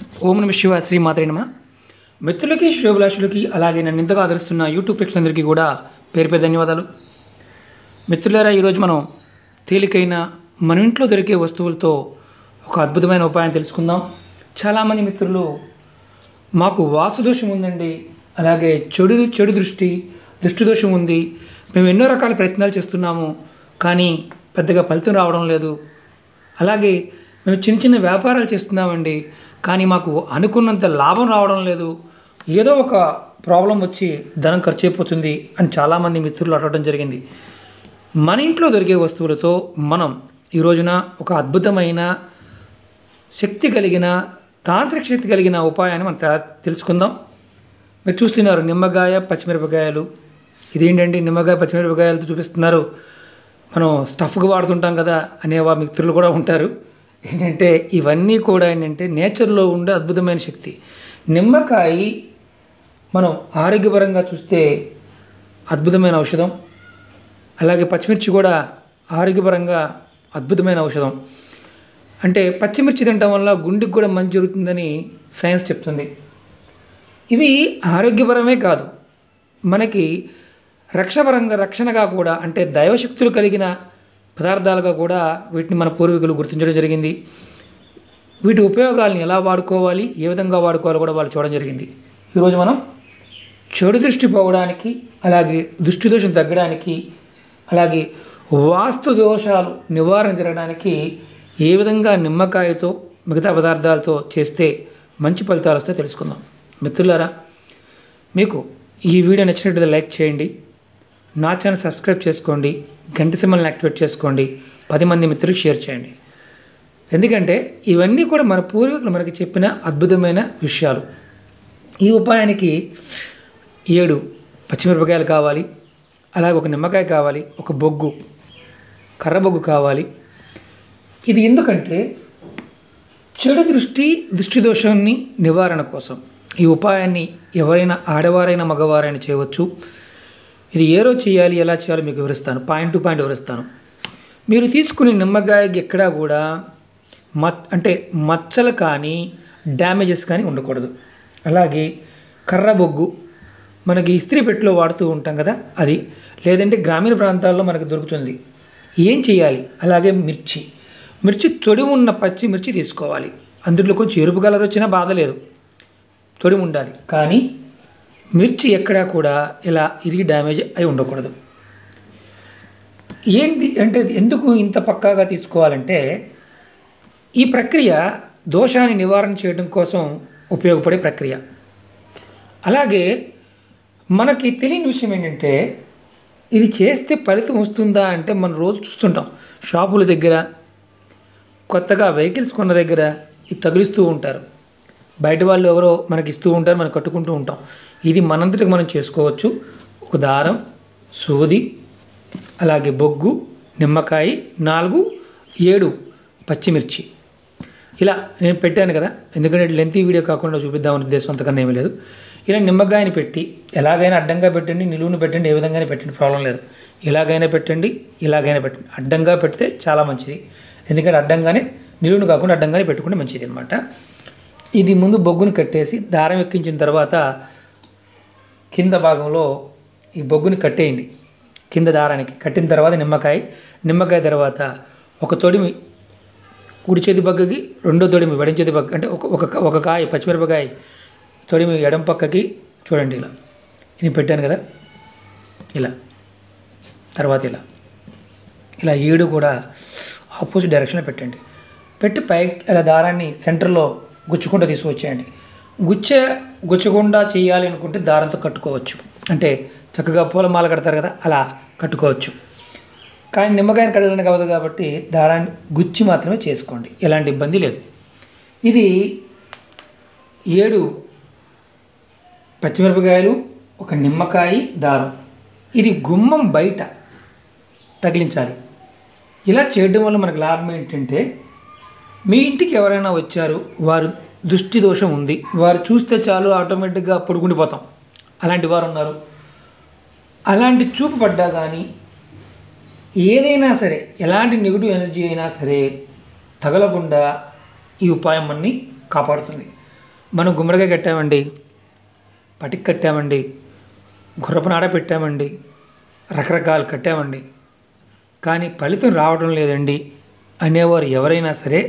ఓం నమః శివాయ శ్రీ మాత్రే నమః. మిత్రులకి శ్రేయోభిలాషులకి అలాగే నన్ను ఇంతగా ఆదరిస్తున్న యూట్యూబ్ ప్రేక్షకులందరికీ కూడా పేరు పేరు ధన్యవాదాలు. మిత్రులారా, ఈరోజు మనం తేలికైన మన ఇంట్లో దొరికే వస్తువులతో ఒక అద్భుతమైన ఉపాయం తెలుసుకుందాం. చాలామంది మిత్రులు మాకు వాస్తుదోషం ఉందండి, అలాగే చెడు దృష్టి దోషం ఉంది, మేము ఎన్నో రకాల ప్రయత్నాలు చేస్తున్నాము కానీ పెద్దగా ఫలితం రావడం లేదు, అలాగే మేము చిన్న చిన్న వ్యాపారాలు చేస్తున్నామండి కానీ మాకు అనుకున్నంత లాభం రావడం లేదు, ఏదో ఒక ప్రాబ్లం వచ్చి ధనం ఖర్చు అయిపోతుంది అని చాలామంది మిత్రులు అడగడం జరిగింది. మన ఇంట్లో దొరికే వస్తువులతో మనం ఈ రోజున ఒక అద్భుతమైన శక్తి కలిగిన తాంత్రిక శక్తి కలిగిన ఉపాయాన్ని మనం తెలుసుకుందాం. మీరు చూస్తున్నారు నిమ్మకాయ పచ్చిమిరపకాయలు. ఇదేంటండి నిమ్మకాయ పచ్చిమిరపకాయలతో చూపిస్తున్నారు, మనం స్టఫ్గా వాడుతుంటాం కదా అనేవా మిత్రులు కూడా ఉంటారు. ఏంటంటే ఇవన్నీ కూడా ఏంటంటే నేచర్లో ఉండే అద్భుతమైన శక్తి. నిమ్మకాయ మనం ఆరోగ్యపరంగా చూస్తే అద్భుతమైన ఔషధం, అలాగే పచ్చిమిర్చి కూడా ఆరోగ్యపరంగా అద్భుతమైన ఔషధం. అంటే పచ్చిమిర్చి తినడం వల్ల గుండెకి కూడా మంచి జరుగుతుందని సైన్స్ చెప్తుంది. ఇవి ఆరోగ్యపరమే కాదు, మనకి రక్షణగా కూడా, అంటే దైవశక్తులు కలిగిన పదార్థాలుగా కూడా వీటిని మన పూర్వీకులు గుర్తించడం జరిగింది. వీటి ఉపయోగాలను ఎలా వాడుకోవాలి, ఏ విధంగా వాడుకోవాలో కూడా వాళ్ళు చూడడం జరిగింది. ఈరోజు మనం చెడు దృష్టి పోవడానికి, అలాగే దృష్టి దోషం తగ్గడానికి, అలాగే వాస్తు దోషాలు నివారణ జరగడానికి ఏ విధంగా నిమ్మకాయతో మిగతా పదార్థాలతో చేస్తే మంచి ఫలితాలు వస్తాయో తెలుసుకుందాం. మిత్రులారా, మీకు ఈ వీడియో నచ్చినట్లయితే లైక్ చేయండి, నా ఛానల్ సబ్స్క్రైబ్ చేసుకోండి, గంట సింబల్ని యాక్టివేట్ చేసుకోండి, 10 మంది మిత్రులకు షేర్ చేయండి. ఎందుకంటే ఇవన్నీ కూడా మన పూర్వీకులు మనకి చెప్పిన అద్భుతమైన విషయాలు. ఈ ఉపాయానికి 7 పచ్చిమిరపకాయలు కావాలి, అలాగే ఒక నిమ్మకాయ కావాలి, ఒక బొగ్గు కర్ర బొగ్గు కావాలి. ఇది ఎందుకంటే చెడు దృష్టి దోషాన్ని నివారణ కోసం ఈ ఉపాయాన్ని ఎవరైనా ఆడవారైనా మగవారైనా చేయవచ్చు. ఇది ఏ రోజు చేయాలి, ఎలా చేయాలో మీకు వివరిస్తాను, పాయింట్ టు పాయింట్ వివరిస్తాను. మీరు తీసుకునే నిమ్మకాయకి ఎక్కడా కూడా అంటే మచ్చలు కానీ డ్యామేజెస్ కానీ ఉండకూడదు. అలాగే కర్ర బొగ్గు మనకి ఇస్త్రీ పెట్టెలో వాడుతూ ఉంటాం కదా, అది, లేదంటే గ్రామీణ ప్రాంతాల్లో మనకు దొరుకుతుంది. ఏం చేయాలి, అలాగే మిర్చి తొడి ఉన్న పచ్చి మిర్చి తీసుకోవాలి. అందులో కొంచెం ఎరుపు కలర్ వచ్చినా బాధ లేదు, తొడి ఉండాలి. కానీ మిర్చి ఎక్కడా కూడా ఇలా ఇరిగి డ్యామేజ్ అయి ఉండకూడదు. ఏంటి అంటే ఎందుకు ఇంత పక్కాగా తీసుకోవాలంటే ఈ ప్రక్రియ దోషాన్ని నివారణ చేయడం కోసం ఉపయోగపడే ప్రక్రియ. అలాగే మనకి తెలియని విషయం ఏంటంటే ఇది చేస్తే ఫలితం వస్తుందా అంటే మనం రోజు చూస్తుంటాం షాపుల దగ్గర, కొత్తగా వెహికల్స్ కొన్న దగ్గర ఇది తగిలిస్తూ ఉంటారు. బయట వాళ్ళు ఎవరో మనకి ఇస్తూ ఉంటారు, మనం కట్టుకుంటూ ఉంటాం. ఇది మనంతటికి మనం చేసుకోవచ్చు. ఒక దారం, సూది, అలాగే బొగ్గు, నిమ్మకాయ, 4, 7 పచ్చిమిర్చి. ఇలా నేను పెట్టాను కదా, ఎందుకంటే లెంతీ వీడియో కాకుండా చూపిద్దామని ఉద్దేశం, అంతకన్నా ఏమీ లేదు. ఇలా నిమ్మకాయని పెట్టి ఎలాగైనా అడ్డంగా పెట్టండి, నిలువును పెట్టండి, ఏ విధంగానే పెట్టండి, ప్రాబ్లం లేదు. ఇలాగైనా పెట్టండి, ఇలాగైనా పెట్టండి. అడ్డంగా పెడితే చాలా మంచిది, ఎందుకంటే అడ్డంగానే, నిలువును కాకుండా అడ్డంగానే పెట్టుకుంటే మంచిది అనమాట. ఇది ముందు బొగ్గును కట్టేసి దారం ఎక్కించిన తర్వాత కింద భాగంలో ఈ బొగ్గుని కట్టేయండి. కింద దారానికి కట్టిన తర్వాత నిమ్మకాయ తర్వాత ఒక తొడిమి కుడి చేతి పక్కకి, రెండో తొడిమి ఎడం చేతి పక్క, అంటే ఒక కాయ పచ్చిమిరపకాయ తొడిమి ఎడం పక్కకి చూడండి. ఇలా ఇది పెట్టాను కదా, ఇలా తర్వాత ఇలా 7 కూడా ఆపోజిట్ డైరెక్షన్లో పెట్టండి. పెట్టి పైకి ఇలా దారాన్ని సెంటర్లో గుచ్చుకుంటూ తీసుకొచ్చేయండి. గుచ్చకుండా చేయాలి అనుకుంటే దారంతో కట్టుకోవచ్చు, అంటే చక్కగా పూలమాల కడతారు కదా, అలా కట్టుకోవచ్చు. కానీ నిమ్మకాయని కట్టడానికి అవ్వదు కాబట్టి దారాన్ని గుచ్చి మాత్రమే చేసుకోండి, ఎలాంటి ఇబ్బంది లేదు. ఇది 7 పచ్చిమిరపకాయలు, ఒక నిమ్మకాయ, దారం. ఇది గుమ్మం బయట తగిలించాలి. ఇలా చేయడం వల్ల మనకు లాభం ఏంటంటే మీ ఇంటికి ఎవరైనా వచ్చారు, వారు దృష్టి దోషం ఉంది, వారు చూస్తే చాలు ఆటోమేటిక్గా పడుకుండిపోతాం, అలాంటి వారు ఉన్నారు. అలాంటి చూపు పడ్డా కానీ ఏదైనా సరే, ఎలాంటి నెగిటివ్ ఎనర్జీ అయినా సరే తగలకుండా ఈ ఉపాయం అన్ని కాపాడుతుంది. మనం గుమ్మడికాయ కట్టామండి, పటికి కట్టామండి, గుర్రపనాడ పెట్టామండి, రకరకాలు కట్టామండి, కానీ ఫలితం రావడం లేదండి అనేవారు ఎవరైనా సరే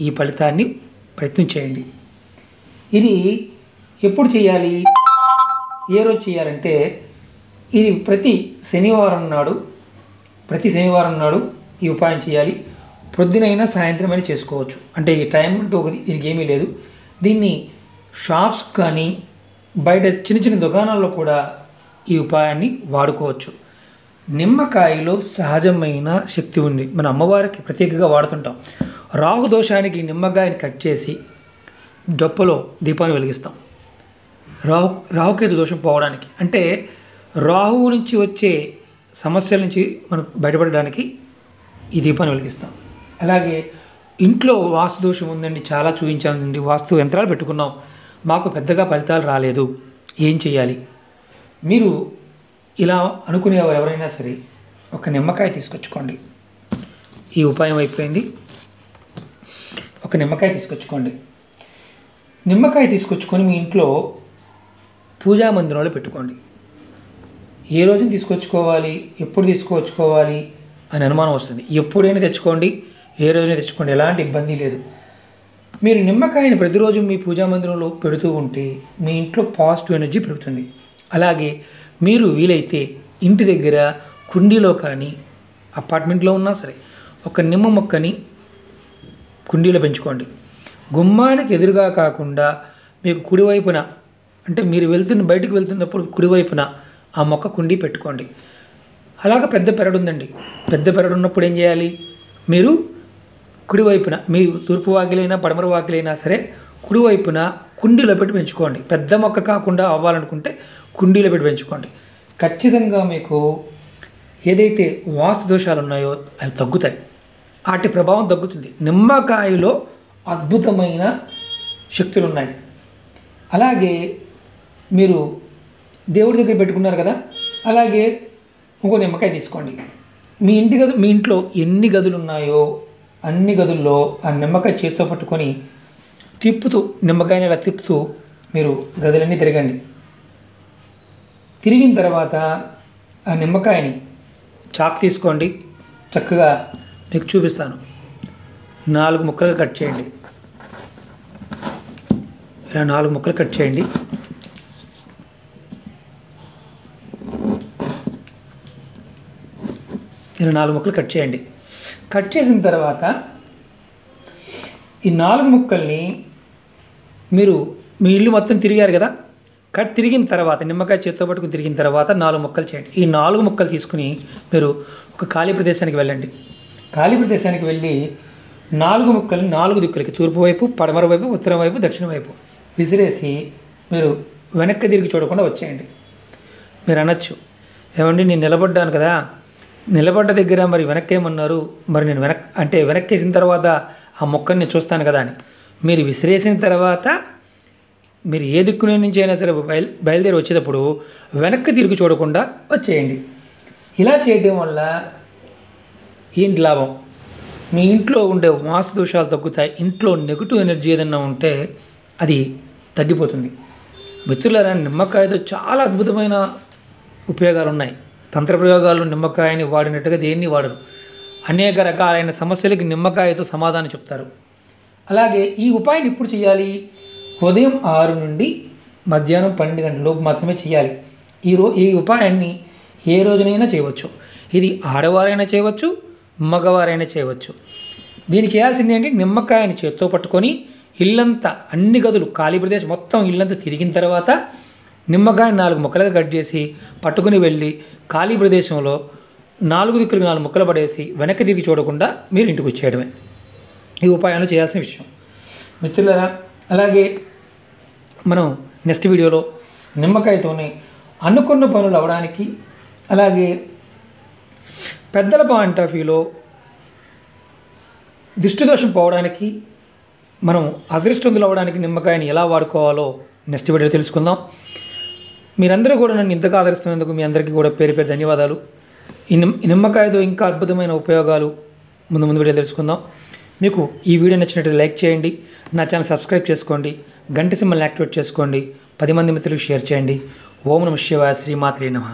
ఈ ఫలితాన్ని ప్రయత్నం చేయండి. ఇది ఎప్పుడు చేయాలి, ఏ రోజు చేయాలంటే ఇది ప్రతి శనివారం నాడు ఈ ఉపాయం చేయాలి. పొద్దునైనా సాయంత్రం అయినా చేసుకోవచ్చు. అంటే ఈ టైం అంటూ ఒకటి దీనికి ఏమీ లేదు. దీన్ని షాప్స్ కానీ బయట చిన్న చిన్న దుకాణాల్లో కూడా ఈ ఉపాయాన్ని వాడుకోవచ్చు. నిమ్మకాయలో సహజమైన శక్తి ఉంది. మన అమ్మవారికి ప్రత్యేకంగా వాడుతుంటాం. రాహు దోషానికి నిమ్మకాయని కట్ చేసి డొప్పలో దీపాన్ని వెలిగిస్తాం. రాహుకేతు దోషం పోవడానికి, అంటే రాహువు నుంచి వచ్చే సమస్యల నుంచి మనం బయటపడడానికి ఈ దీపాన్ని వెలిగిస్తాం. అలాగే ఇంట్లో వాస్తు దోషం ఉందండి, చాలా చూపించామండి, వాస్తు యంత్రాలు పెట్టుకున్నాం, మాకు పెద్దగా ఫలితాలు రాలేదు, ఏం చేయాలి? మీరు ఇలా అనుకునేవారు ఎవరైనా సరే ఒక నిమ్మకాయ తీసుకొచ్చుకోండి. ఈ ఉపాయం అయిపోయింది. ఒక నిమ్మకాయ తీసుకొచ్చుకోండి. నిమ్మకాయ తీసుకొచ్చుకొని మీ ఇంట్లో పూజా మందిరంలో పెట్టుకోండి. ఏ రోజున తీసుకొచ్చుకోవాలి, ఎప్పుడు తీసుకొచ్చుకోవాలి అని అనుమానం వస్తుంది. ఎప్పుడైనా తెచ్చుకోండి, ఏ రోజైనా తెచ్చుకోండి, ఎలాంటి ఇబ్బంది లేదు. మీరు నిమ్మకాయని ప్రతిరోజు మీ పూజా మందిరంలో పెడుతూ ఉంటే మీ ఇంట్లో పాజిటివ్ ఎనర్జీ పెరుగుతుంది. అలాగే మీరు వీలైతే ఇంటి దగ్గర కుండీలో కానీ అపార్ట్మెంట్లో ఉన్నా సరే ఒక నిమ్మ మొక్కని కుండీలో పెంచుకోండి. గుమ్మానికి ఎదురుగా కాకుండా మీకు కుడివైపున, అంటే మీరు బయటకు వెళ్తున్నప్పుడు కుడివైపున ఆ మొక్క కుండీ పెట్టుకోండి. అలాగ పెద్ద పెరడు ఉందండి, పెద్ద పెరడు ఉన్నప్పుడు ఏం చేయాలి? మీరు కుడివైపున, మీ తూర్పు వాకిలైనా పడమర వాకిలైనా సరే కుడివైపున కుండీలో పెట్టి పెంచుకోండి. పెద్ద మొక్క కాకుండా అవ్వాలనుకుంటే కుండీలో పెట్టి పెంచుకోండి. ఖచ్చితంగా మీకు ఏదైతే వాస్తు దోషాలు ఉన్నాయో అవి తగ్గుతాయి, వాటి ప్రభావం తగ్గుతుంది. నిమ్మకాయలో అద్భుతమైన శక్తులు ఉన్నాయి. అలాగే మీరు దేవుడి దగ్గర పెట్టుకున్నారు కదా, అలాగే ఇంకో నిమ్మకాయ తీసుకోండి. మీ ఇంట్లో ఎన్ని గదులు ఉన్నాయో అన్ని గదుల్లో ఆ నిమ్మకాయ చేతితో పట్టుకొని తిప్పుతూ, నిమ్మకాయని ఇలా తిప్పుతూ మీరు గదులన్నీ తిరగండి. తిరిగిన తర్వాత ఆ నిమ్మకాయని చాక్ తీసుకోండి, చక్కగా మీకు చూపిస్తాను. 4 ముక్కలుగా కట్ చేయండి. ఇలా 4 ముక్కలు కట్ చేయండి. ఇలా 4 ముక్కలు కట్ చేయండి. కట్ చేసిన తర్వాత ఈ 4 ముక్కల్ని మీరు మీ ఇల్లు మొత్తం తిరిగారు కదా, తిరిగిన తర్వాత నిమ్మకాయ చేత్తో పట్టుకుని తిరిగిన తర్వాత 4 ముక్కలు చేయండి. ఈ 4 ముక్కలు తీసుకుని మీరు ఒక ఖాళీ ప్రదేశానికి వెళ్ళండి. ఖాళీ ప్రదేశానికి వెళ్ళి 4 ముక్కల్ని 4 దిక్కులకి, తూర్పు వైపు, పడమర వైపు, ఉత్తరం వైపు, దక్షిణ వైపు విసిరేసి మీరు వెనక్కి తిరిగి చూడకుండా వచ్చేయండి. మీరు అనొచ్చు, ఏమండి నేను నిలబడ్డాను కదా, నిలబడ్డ దగ్గర మరి వెనక్కేమన్నారు, మరి నేను వెనక్కేసిన తర్వాత ఆ మొక్కని నేను చూస్తాను కదా అని. మీరు విసిరేసిన తర్వాత మీరు ఏ దిక్కు నుంచి అయినా సరే బయలుదేరి వచ్చేటప్పుడు వెనక్కి తిరిగి చూడకుండా వచ్చేయండి. ఇలా చేయడం వల్ల ఏంటి లాభం? మీ ఇంట్లో ఉండే వాస్తు దోషాలు తగ్గుతాయి. ఇంట్లో నెగిటివ్ ఎనర్జీ ఏదన్నా ఉంటే అది తగ్గిపోతుంది. మిత్రులారా, నిమ్మకాయతో చాలా అద్భుతమైన ఉపయోగాలు ఉన్నాయి. తంత్ర ప్రయోగాలు నిమ్మకాయని వాడినట్టుగా దేన్ని వాడరు. అనేక రకాలైన సమస్యలకి నిమ్మకాయతో సమాధానం చెప్తారు. అలాగే ఈ ఉపాయం ఎప్పుడు చేయాలి? ఉదయం 6 నుండి మధ్యాహ్నం 12 గంటల లోపు మాత్రమే చేయాలి. ఈ ఉపాయాన్ని ఏ రోజునైనా చేయవచ్చు. ఇది ఆడవారైనా చేయవచ్చు, మగవారైనా చేయవచ్చు. దీన్ని చేయాల్సింది ఏంటి? నిమ్మకాయని చేత్తో పట్టుకొని ఇల్లంతా, అన్ని గదులు, ఖాళీ ప్రదేశం మొత్తం ఇల్లంతా తిరిగిన తర్వాత నిమ్మకాయ 4 ముక్కలుగా కట్ చేసి పట్టుకుని వెళ్ళి ఖాళీ ప్రదేశంలో 4 దిక్కులకు 4 ముక్కలు పడేసి వెనక్కి తిరిగి చూడకుండా మీరు ఇంటికి వచ్చేయడమే ఈ ఉపాయాలు చేయాల్సిన విషయం. మిత్రులారా, అలాగే మనం నెక్స్ట్ వీడియోలో నిమ్మకాయతోనే అనుకున్న పనులు అవ్వడానికి, అలాగే పెద్దల పాయింట్ ఆఫ్ వ్యూలో దిష్టిదోషం పోవడానికి, మనం అదృష్టవంతులు అవ్వడానికి నిమ్మకాయని ఎలా వాడుకోవాలో నెక్స్ట్ వీడియో తెలుసుకుందాం. మీరందరూ కూడా నన్ను ఇంతగా ఆదరిస్తున్నందుకు మీ అందరికీ కూడా పేరు పేరు ధన్యవాదాలు. ఈ నిమ్మకాయతో ఇంకా అద్భుతమైన ఉపయోగాలు ముందు వీడియో తెలుసుకుందాం. మీకు ఈ వీడియో నచ్చినట్లయితే లైక్ చేయండి, నా ఛానల్ సబ్స్క్రైబ్ చేసుకోండి, గంట సింబల్ని యాక్టివేట్ చేసుకోండి, 10 మంది మిత్రులకు షేర్ చేయండి. ఓం నమః శివాయ. శ్రీమాత్రే నమః.